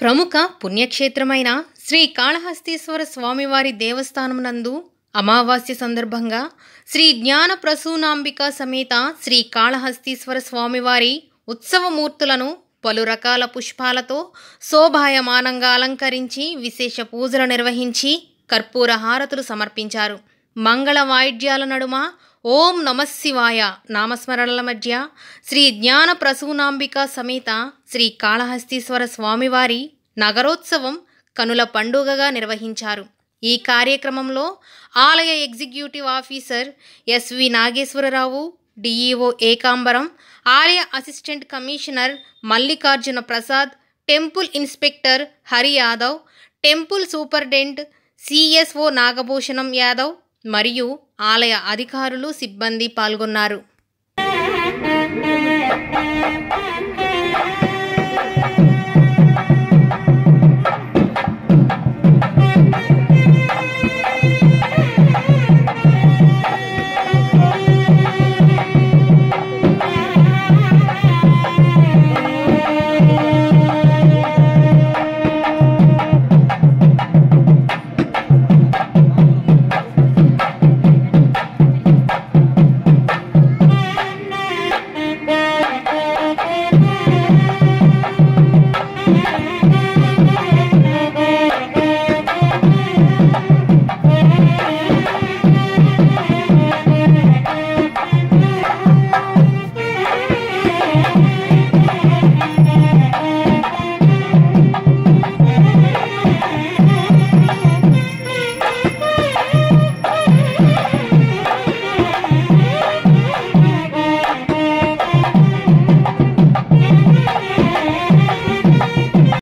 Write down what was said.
ప్రముఖ పుణ్యక్షేత్రమైన శ్రీ కాళహస్తీశ్వర స్వామివారి దేవస్థానం నందు అమావాస్య సందర్భంగా శ్రీ జ్ఞాన ప్రసూనాంబిక సమేత శ్రీ కాళహస్తీశ్వర స్వామివారి ఉత్సవమూర్తులను పలు రకాల పుష్పాలతో శోభాయమానంగా అలంకరించి విశేష పూజలు నిర్వహించి కర్పూర హారతులు సమర్పించారు. మంగళ వాయిద్యాల నడుమ ఓం నమశివాయ నామస్మరణల మధ్య శ్రీ జ్ఞాన ప్రసూనాంబిక సమేత శ్రీ కాళహస్తీశ్వర స్వామివారి నగరోత్సవం కనుల పండుగగా నిర్వహించారు. ఈ కార్యక్రమంలో ఆలయ executive officer SV Nageswararao, DEO Ekambaram, ఆలయ assistant commissioner Mallikarjuna Prasad, temple inspector Hari Yadav, temple superintendent CSO Nagabhushanam Yadav మరియు ఆలయ అధికారులు, సిబ్బంది పాల్గొన్నారు.